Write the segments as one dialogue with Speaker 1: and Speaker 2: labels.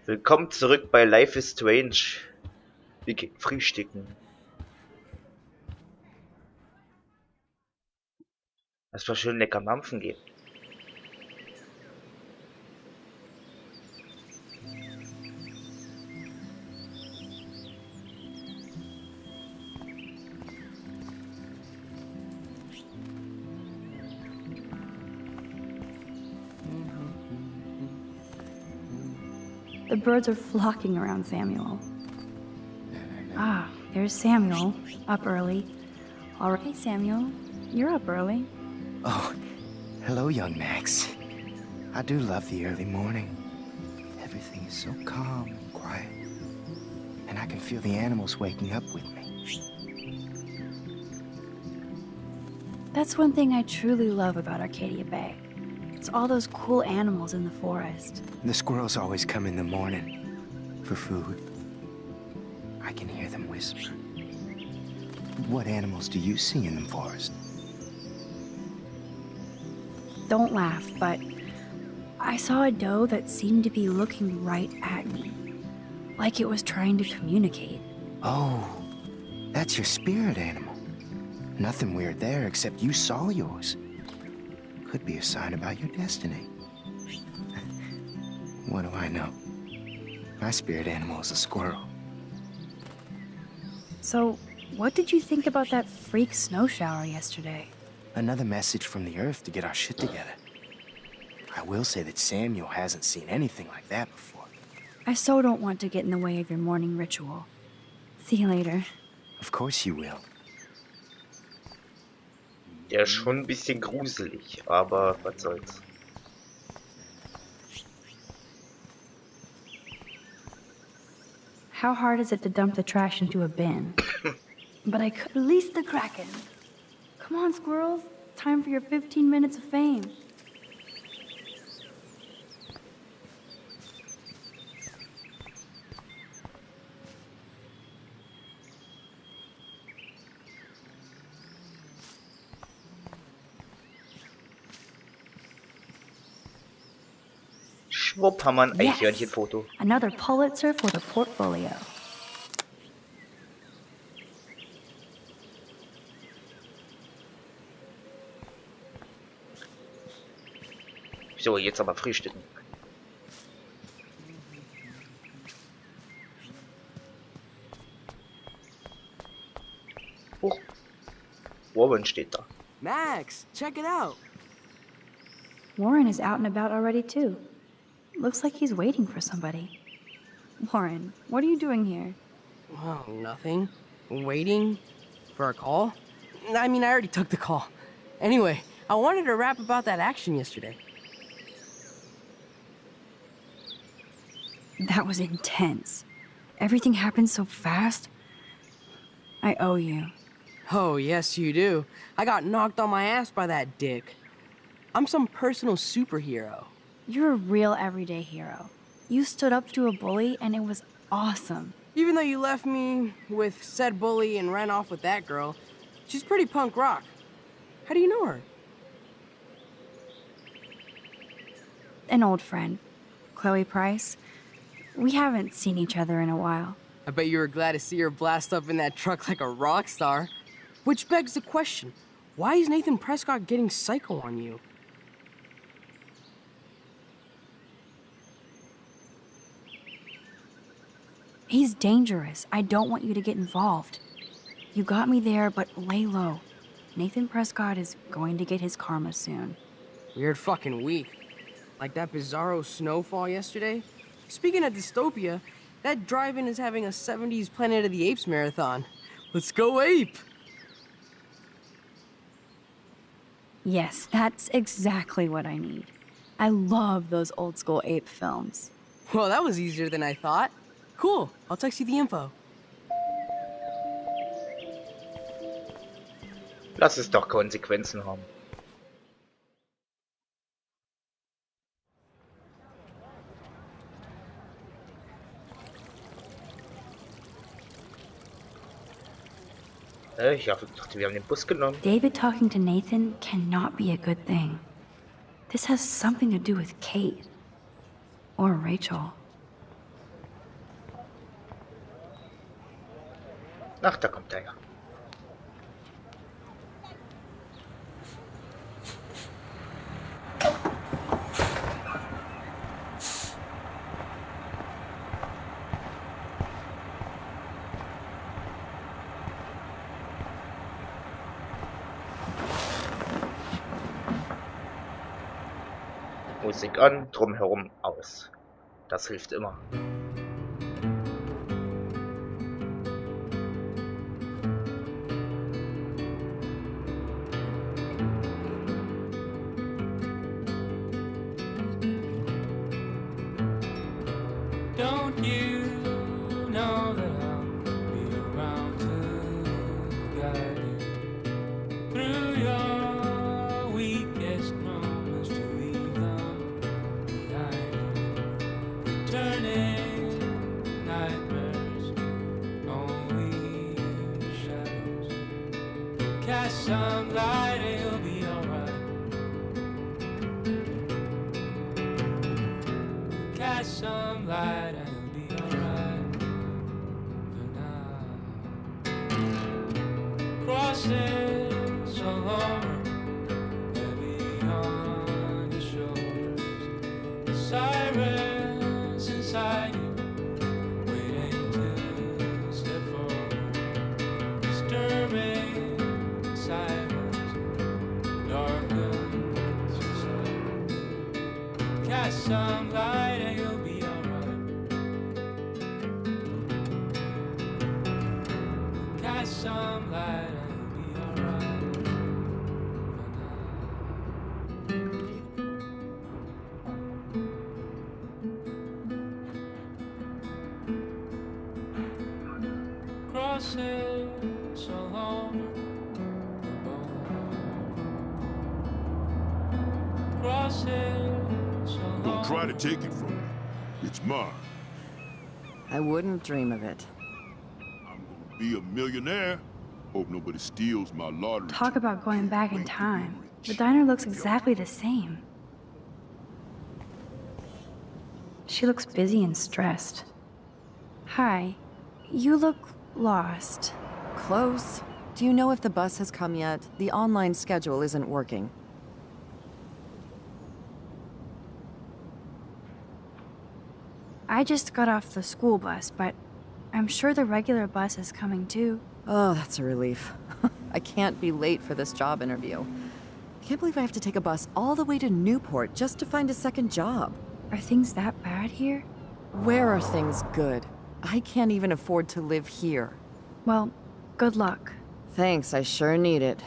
Speaker 1: Willkommen zurück bei Life is Strange. Wir gehen frühstücken. Lass mal schön lecker Mampfen geben.
Speaker 2: The birds are flocking around Samuel. Ah, there's Samuel, up early. All right, Samuel, you're up early.
Speaker 3: Oh, hello, young Max. I do love the early morning. Everything is so calm and quiet. And I can feel the animals waking up with me.
Speaker 2: That's one thing I truly love about Arcadia Bay. It's all those cool animals in the forest.
Speaker 3: The squirrels always come in the morning for food. I can hear them whisper. What animals do you see in the forest?
Speaker 2: Don't laugh, but I saw a doe that seemed to be looking right at me, like it was trying to communicate.
Speaker 3: Oh, that's your spirit animal. Nothing weird there except you saw yours. Could be a sign about your destiny. What do I know? My spirit animal is a squirrel.
Speaker 2: So, what did you think about that freak snow shower yesterday?
Speaker 3: Another message from the Earth to get our shit together. I will say that Samuel hasn't seen anything like that before.
Speaker 2: I so don't want to get in the way of your morning ritual. See you later.
Speaker 3: Of course you will.
Speaker 1: Der ist schon ein bisschen gruselig, aber was soll's.
Speaker 2: How hard is it to dump the trash into a bin? But I could release the Kraken. Come on, squirrels. Time for your 15 minutes of fame.
Speaker 1: Schwupp, haben wir ein
Speaker 2: Yes.
Speaker 1: Eichhörnchenfoto.
Speaker 2: Another Pulitzer for the portfolio.
Speaker 1: So, jetzt aber frühstücken. Huch. Warren steht da.
Speaker 4: Max, check it out.
Speaker 2: Warren is out and about already, too. Looks like he's waiting for somebody. Warren, what are you doing here?
Speaker 4: Oh, nothing. Waiting for a call? I mean, I already took the call. Anyway, I wanted to rap about that action yesterday.
Speaker 2: That was intense. Everything happened so fast. I owe you.
Speaker 4: Oh, yes, you do. I got knocked on my ass by that dick. I'm some personal superhero.
Speaker 2: You're a real everyday hero. You stood up to a bully, and it was awesome.
Speaker 4: Even though you left me with said bully and ran off with that girl, she's pretty punk rock. How do you know her?
Speaker 2: An old friend, Chloe Price. We haven't seen each other in a while.
Speaker 4: I bet you were glad to see her blast up in that truck like a rock star. Which begs the question, why is Nathan Prescott getting psycho on you?
Speaker 2: He's dangerous. I don't want you to get involved. You got me there, but lay low. Nathan Prescott is going to get his karma soon.
Speaker 4: Weird fucking week. Like that bizarro snowfall yesterday. Speaking of dystopia, that drive-in is having a 70s Planet of the Apes marathon. Let's go ape!
Speaker 2: Yes, that's exactly what I need. I love those old school ape films.
Speaker 4: Well, that was easier than I thought. Cool, I'll text you the info.
Speaker 1: Lass es doch Konsequenzen haben. Ich dachte, wir haben den Bus genommen.
Speaker 2: David talking to Nathan cannot be a good thing. This has something to do with Kate. Or Rachel.
Speaker 1: Ach, da kommt er ja. Musik an, drumherum aus. Das hilft immer.
Speaker 5: Don't you know that I'll be around to guide you through your weakest moments to leave them behind you? Turning nightmares, only shadows. Cast some light and you'll be alright. Cast some light and you'll be alright for now. Crosses all over, heavy on your shoulders. Sirens inside you, waiting to step forward. Disturbing silence, darkens your sight. Cast some light and you'll be alright. Cast some light and you'll be alright for now. Crosses all over the boulevard. Crosses all
Speaker 6: Don't try to
Speaker 5: over.
Speaker 6: take it from me. It's mine.
Speaker 7: I wouldn't dream of it.
Speaker 6: I'm gonna be a millionaire. Hope nobody steals my lottery.
Speaker 2: Talk
Speaker 6: ticket.
Speaker 2: about going back in
Speaker 6: Wait,
Speaker 2: time.
Speaker 6: you're
Speaker 2: The
Speaker 6: rich.
Speaker 2: diner looks exactly the same. She looks busy and stressed. Hi. You look lost.
Speaker 7: Close. Do you know if the bus has come yet? The online schedule isn't working.
Speaker 2: I just got off the school bus, but I'm sure the regular bus is coming too.
Speaker 7: Oh, that's a relief. I can't be late for this job interview. I can't believe I have to take a bus all the way to Newport just to find a second job.
Speaker 2: Are things that bad here?
Speaker 7: Where are things good? I can't even afford to live here.
Speaker 2: Well, good luck.
Speaker 7: Thanks, I sure need it.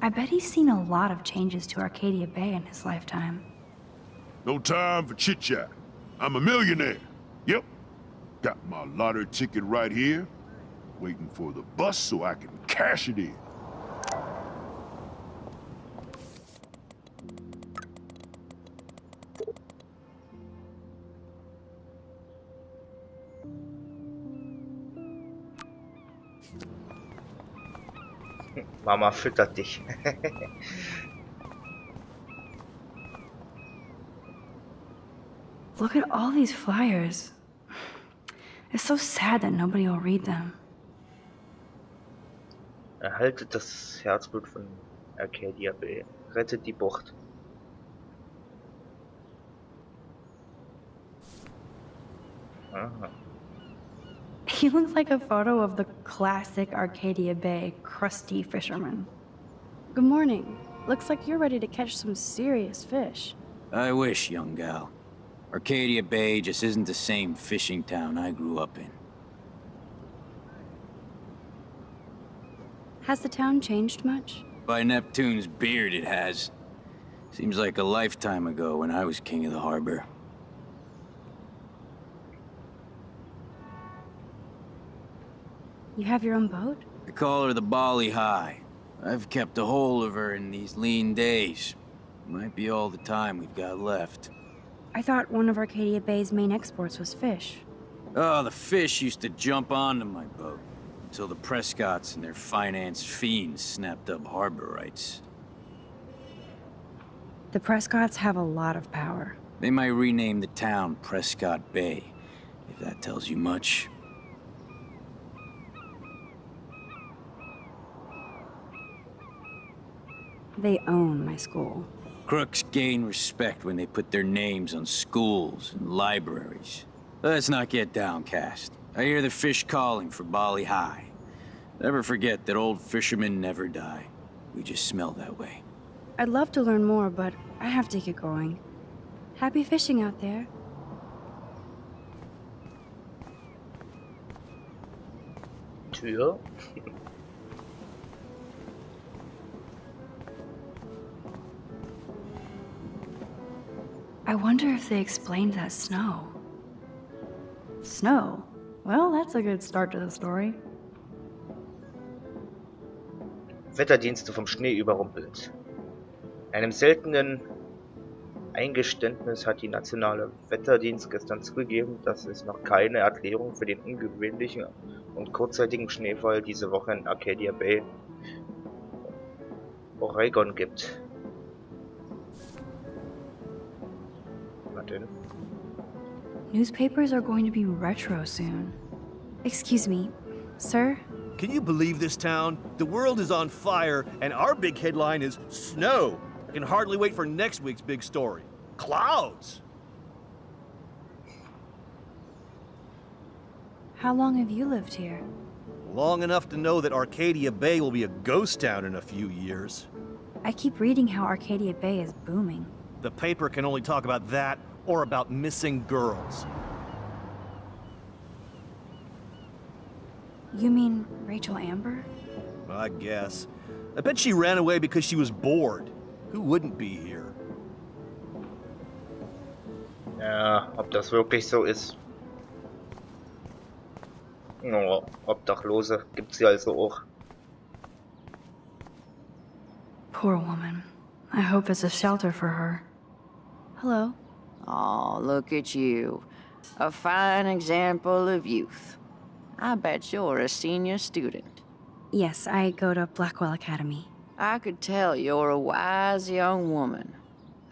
Speaker 2: I bet he's seen a lot of changes to Arcadia Bay in his lifetime.
Speaker 6: No time for chit chat. I'm a millionaire. Yep. Got my lottery ticket right here. Waiting for the bus so I can cash it in.
Speaker 1: Mama füttert dich.
Speaker 2: Look at all these flyers. It's so sad that nobody will read them.
Speaker 1: Erhaltet das Herzblut von Arcadia Bay. Rettet die Bucht. Aha.
Speaker 2: He looks like a photo of the classic Arcadia Bay crusty fisherman. Good morning. Looks like you're ready to catch some serious fish.
Speaker 8: I wish, young gal. Arcadia Bay just isn't the same fishing town I grew up in.
Speaker 2: Has the town changed much?
Speaker 8: By Neptune's beard, it has. Seems like a lifetime ago when I was king of the harbor.
Speaker 2: You have your own boat?
Speaker 8: I call her the Bali High. I've kept a hold of her in these lean days. Might be all the time we've got left.
Speaker 2: I thought one of Arcadia Bay's main exports was fish.
Speaker 8: Oh, the fish used to jump onto my boat. Until the Prescotts and their finance fiends snapped up harbor rights.
Speaker 2: The Prescotts have a lot of power.
Speaker 8: They might rename the town Prescott Bay. if that tells you much.
Speaker 2: They own my school.
Speaker 8: Crooks gain respect when they put their names on schools and libraries. Let's not get downcast. I hear the fish calling for Bali High. Never forget that old fishermen never die. We just smell that way.
Speaker 2: I'd love to learn more, but I have to get going. Happy fishing out there.
Speaker 1: Tür.
Speaker 2: I wonder if they explained that snow. Snow? Well, that's a good start to the story.
Speaker 1: Wetterdienste vom Schnee überrumpelt. Einem seltenen Eingeständnis hat die nationale Wetterdienst gestern zugegeben, dass es noch keine Erklärung für den ungewöhnlichen und kurzzeitigen Schneefall diese Woche in Arcadia Bay, Oregon gibt. Na denn?
Speaker 2: Newspapers are going to be retro soon. Excuse me, sir?
Speaker 9: Can you believe this town? The world is on fire, and our big headline is snow. I can hardly wait for next week's big story. Clouds!
Speaker 2: How long have you lived here?
Speaker 9: Long enough to know that Arcadia Bay will be a ghost town in a few years.
Speaker 2: I keep reading how Arcadia Bay is booming.
Speaker 9: The paper can only talk about that or about missing girls.
Speaker 2: You mean Rachel Amber?
Speaker 9: I guess. I bet she ran away because she was bored. Who wouldn't be here?
Speaker 1: Ja, ob das wirklich so ist. No, Obdachlose gibt's ja also auch.
Speaker 2: Poor woman. I hope there's a shelter for her. Hello?
Speaker 10: Oh, look at you. A fine example of youth. I bet you're a senior student.
Speaker 2: Yes, I go to Blackwell Academy.
Speaker 10: I could tell you're a wise young woman.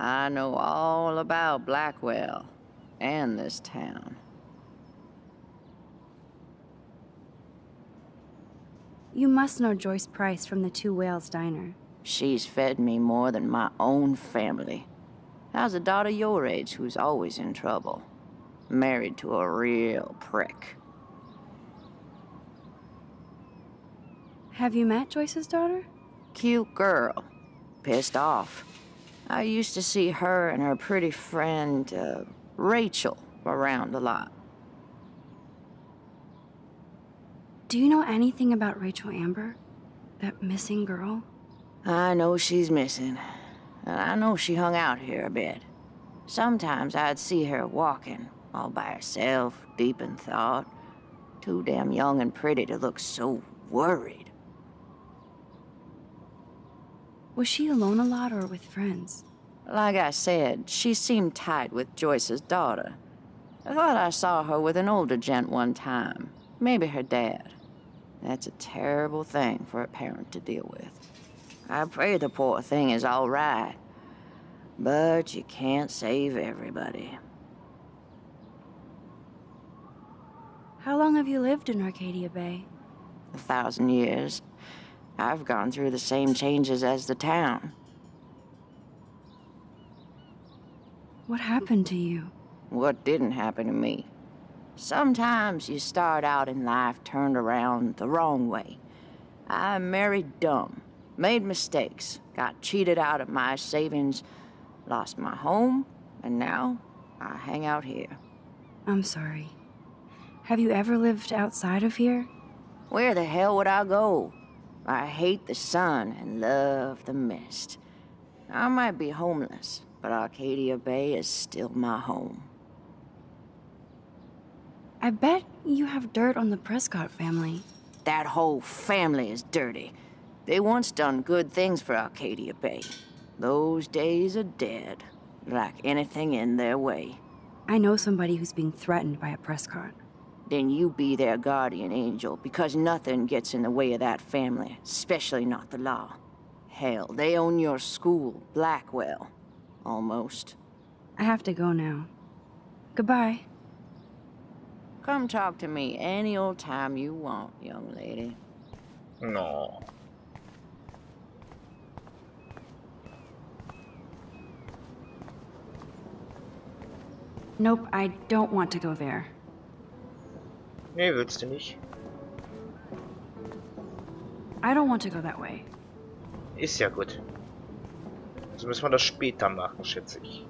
Speaker 10: I know all about Blackwell and this town.
Speaker 2: You must know Joyce Price from the Two Whales Diner.
Speaker 10: She's fed me more than my own family. How's a daughter your age who's always in trouble? Married to a real prick.
Speaker 2: Have you met Joyce's daughter?
Speaker 10: Cute girl. Pissed off. I used to see her and her pretty friend, Rachel, around a lot.
Speaker 2: Do you know anything about Rachel Amber? That missing girl?
Speaker 10: I know she's missing. And I know she hung out here a bit. Sometimes I'd see her walking, all by herself, deep in thought. Too damn young and pretty to look so worried.
Speaker 2: Was she alone a lot or with friends?
Speaker 10: Like I said, she seemed tight with Joyce's daughter. I thought I saw her with an older gent one time. Maybe her dad. That's a terrible thing for a parent to deal with. I pray the poor thing is all right. But you can't save everybody.
Speaker 2: How long have you lived in Arcadia Bay?
Speaker 10: 1,000 years. I've gone through the same changes as the town.
Speaker 2: What happened to you?
Speaker 10: What didn't happen to me? Sometimes you start out in life turned around the wrong way. I married dumb, made mistakes, got cheated out of my savings, lost my home, and now I hang out here.
Speaker 2: I'm sorry. Have you ever lived outside of here?
Speaker 10: Where the hell would I go? I hate the sun and love the mist. I might be homeless, but Arcadia Bay is still my home.
Speaker 2: I bet you have dirt on the Prescott family.
Speaker 10: That whole family is dirty. They once done good things for Arcadia Bay. Those days are dead, like anything in their way.
Speaker 2: I know somebody who's being threatened by a Prescott.
Speaker 10: Then you be their guardian angel, because nothing gets in the way of that family, especially not the law. Hell, they own your school, Blackwell. Almost.
Speaker 2: I have to go now. Goodbye.
Speaker 10: Come talk to me any old time you want, young lady.
Speaker 1: No.
Speaker 2: Nope, I don't want to go there.
Speaker 1: Nee, willst du nicht?
Speaker 2: I don't want to go that way.
Speaker 1: Ist ja gut. Also müssen wir das später machen, schätze ich.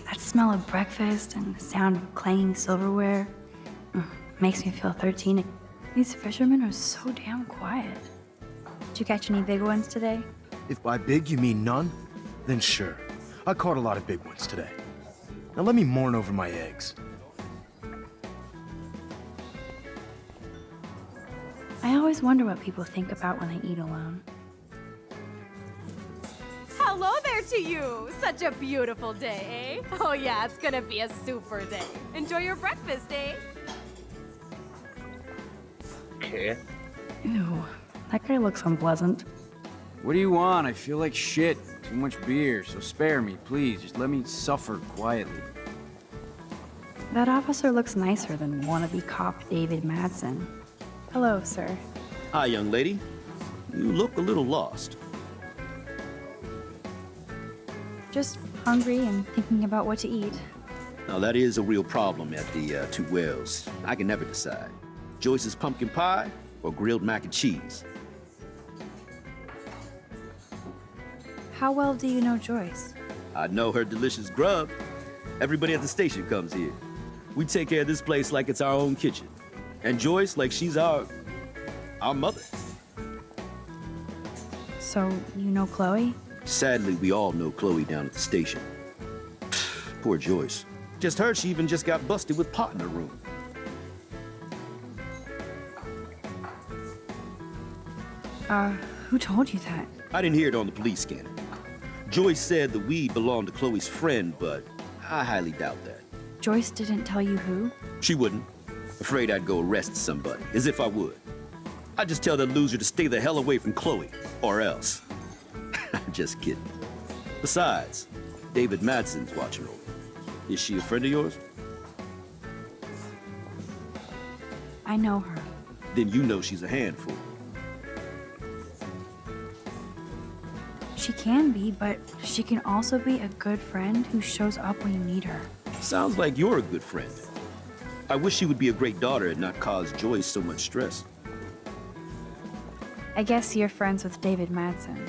Speaker 2: That smell of breakfast and the sound of clanging silverware makes me feel 13. These fishermen are so damn quiet. Did you catch any big ones today?
Speaker 9: If by big you mean none, then sure. I caught a lot of big ones today. Now let me mourn over my eggs.
Speaker 2: I always wonder what people think about when they eat alone.
Speaker 11: Hello there to you! Such a beautiful day, eh? Oh yeah, it's gonna be a super day. Enjoy your breakfast, eh?
Speaker 1: Okay.
Speaker 2: Ew, that guy looks unpleasant.
Speaker 8: What do you want? I feel like shit. Too much beer, so spare me, please. Just let me suffer quietly.
Speaker 2: That officer looks nicer than wannabe cop David Madsen. Hello, sir.
Speaker 12: Hi, young lady. You look a little lost.
Speaker 2: Just hungry and thinking about what to eat.
Speaker 12: Now, that is a real problem at the Two Wells. I can never decide. Joyce's pumpkin pie or grilled mac and cheese?
Speaker 2: How well do you know Joyce?
Speaker 12: I know her delicious grub. Everybody at the station comes here. We take care of this place like it's our own kitchen. And Joyce like she's our mother.
Speaker 2: So, you know Chloe?
Speaker 12: Sadly, we all know Chloe down at the station. Poor Joyce. Just heard she even just got busted with pot in her room.
Speaker 2: Who told you that?
Speaker 12: I didn't hear it on the police scanner. Joyce said the weed belonged to Chloe's friend, but I highly doubt that.
Speaker 2: Joyce didn't tell you who?
Speaker 12: She wouldn't. Afraid I'd go arrest somebody, as if I would. I'd just tell that loser to stay the hell away from Chloe, or else. Just kidding. Besides, David Madsen's watching over. Is she a friend of yours?
Speaker 2: I know her.
Speaker 12: Then you know she's a handful.
Speaker 2: She can be, but she can also be a good friend who shows up when you need her.
Speaker 12: Sounds like you're a good friend. I wish she would be a great daughter and not cause Joyce so much stress.
Speaker 2: I guess you're friends with David Madsen.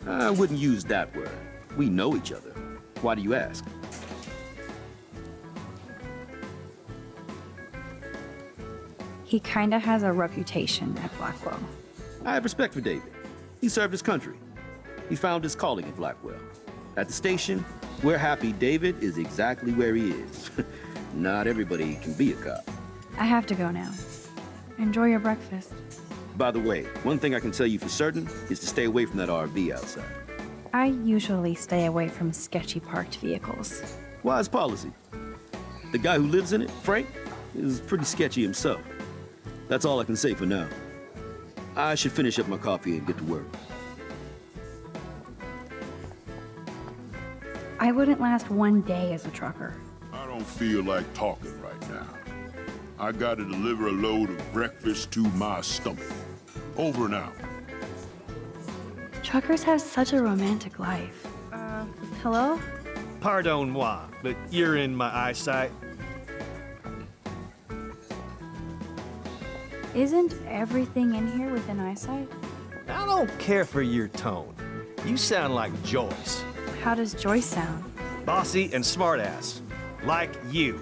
Speaker 12: I wouldn't use that word. We know each other. Why do you ask?
Speaker 2: He kinda has a reputation at Blackwell.
Speaker 12: I have respect for David. He served his country. He found his calling at Blackwell. At the station, we're happy David is exactly where he is. Not everybody can be a cop.
Speaker 2: I have to go now. Enjoy your breakfast.
Speaker 12: By the way, one thing I can tell you for certain is to stay away from that RV outside.
Speaker 2: I usually stay away from sketchy parked vehicles.
Speaker 12: Wise policy. The guy who lives in it, Frank, is pretty sketchy himself. That's all I can say for now. I should finish up my coffee and get to work.
Speaker 2: I wouldn't last one day as a trucker.
Speaker 6: I don't feel like talking right now. I gotta deliver a load of breakfast to my stomach. Over and out.
Speaker 2: Truckers have such a romantic life. Hello?
Speaker 9: Pardon-moi, but you're in my eyesight.
Speaker 2: Isn't everything in here within eyesight?
Speaker 9: I don't care for your tone. You sound like Joyce.
Speaker 2: How does Joyce sound?
Speaker 9: Bossy and smartass. Like you.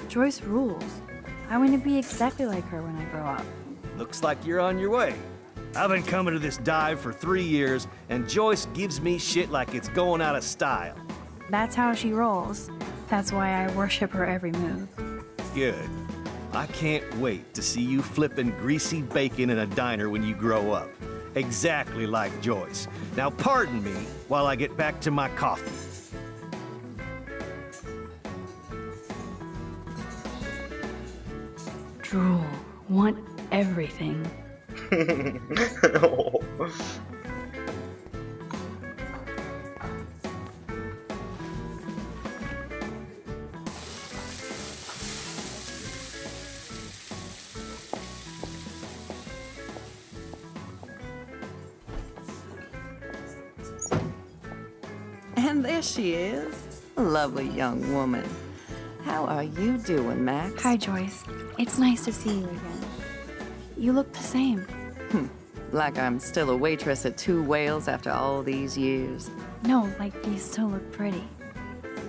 Speaker 2: Joyce rules. I want to be exactly like her when I grow up.
Speaker 9: Looks like you're on your way. I've been coming to this dive for 3 years, and Joyce gives me shit like it's going out of style.
Speaker 2: That's how she rolls. That's why I worship her every move.
Speaker 9: Good. I can't wait to see you flipping greasy bacon in a diner when you grow up. Exactly like Joyce. Now pardon me while I get back to my coffee.
Speaker 2: drool. Want everything.
Speaker 1: Oh.
Speaker 7: And there she is. A lovely young woman. How are you doing, Max?
Speaker 2: Hi, Joyce. It's nice to see you again. You look the same.
Speaker 7: Like I'm still a waitress at Two Whales after all these years.
Speaker 2: No, like you still look pretty.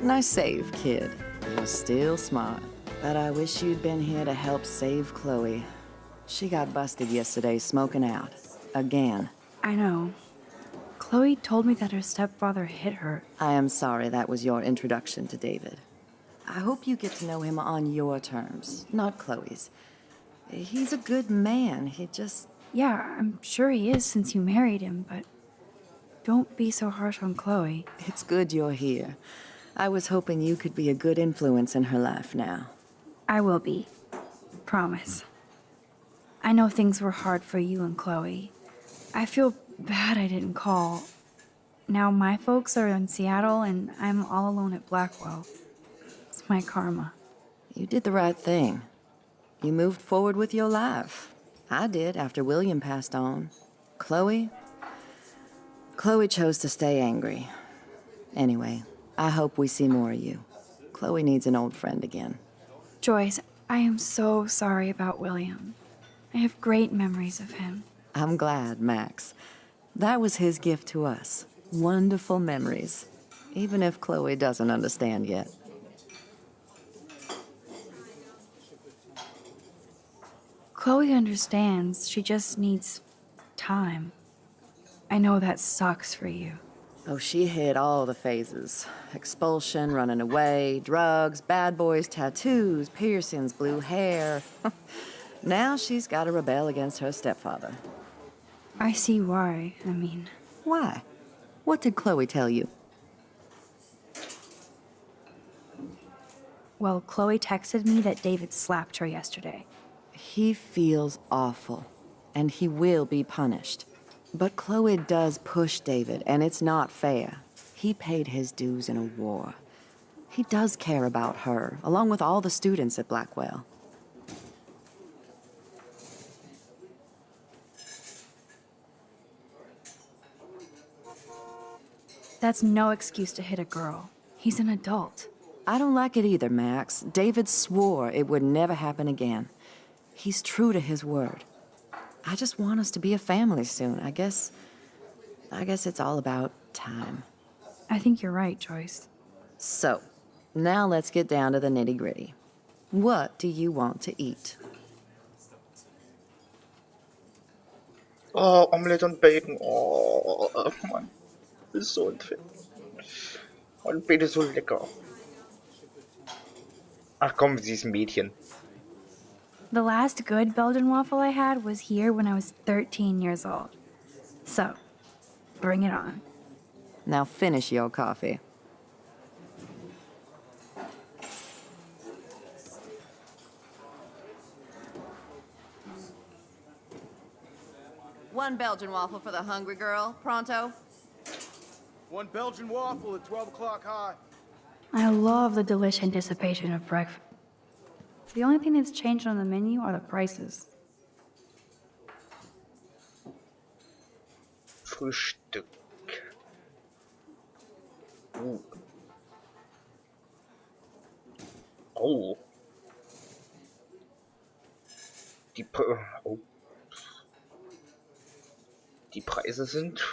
Speaker 7: Nice save, kid. You're still smart. But I wish you'd been here to help save Chloe. She got busted yesterday smoking out. Again.
Speaker 2: I know. Chloe told me that her stepfather hit her.
Speaker 7: I am sorry that was your introduction to David. I hope you get to know him on your terms, not Chloe's. He's a good man. He just...
Speaker 2: Yeah, I'm sure he is since you married him, but don't be so harsh on Chloe.
Speaker 7: It's good you're here. I was hoping you could be a good influence in her life now.
Speaker 2: I will be. Promise. I know things were hard for you and Chloe. I feel bad I didn't call. Now my folks are in Seattle and I'm all alone at Blackwell. It's my karma.
Speaker 7: You did the right thing. You moved forward with your life. I did after William passed on. Chloe chose to stay angry. Anyway, I hope we see more of you. Chloe needs an old friend again.
Speaker 2: Joyce, I am so sorry about William. I have great memories of him.
Speaker 7: I'm glad, Max. That was his gift to us. Wonderful memories. Even if Chloe doesn't understand yet.
Speaker 2: Chloe understands. She just needs time. I know that sucks for you.
Speaker 7: Oh, she hit all the phases. Expulsion, running away, drugs, bad boys, tattoos, piercings, blue hair. Now she's got to rebel against her stepfather.
Speaker 2: I see why. I mean...
Speaker 7: Why? What did Chloe tell you?
Speaker 2: Well, Chloe texted me that David slapped her yesterday.
Speaker 7: He feels awful, and he will be punished. But Chloe does push David, and it's not fair. He paid his dues in a war. He does care about her, along with all the students at Blackwell.
Speaker 2: That's no excuse to hit a girl. He's an adult.
Speaker 7: I don't like it either, Max. David swore it would never happen again. He's true to his word. I just want us to be a family soon. I guess it's all about time.
Speaker 2: I think you're right, Joyce.
Speaker 7: So, now let's get down to the nitty-gritty. What do you want to eat?
Speaker 1: Oh, Omelette und Bacon. Oh, Mann. Das ist so unfair. Und Bacon ist so lecker. Ach komm, sie ist ein Mädchen.
Speaker 2: The last good Belgian waffle I had was here when I was 13 years old. So, bring it on.
Speaker 7: Now finish your coffee. One Belgian waffle for the hungry girl. Pronto?
Speaker 13: One Belgian waffle at 12 o'clock high.
Speaker 2: I love the delicious anticipation of breakfast. The only thing that's changed on the menu are the prices.
Speaker 1: Frühstück. Oh. Die Preise sind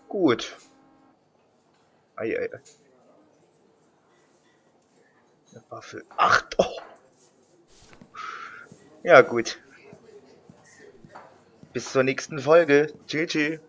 Speaker 1: gut. Ei. Eine Waffel. 8. Oh. Ja, gut. Bis zur nächsten Folge. Tschüss.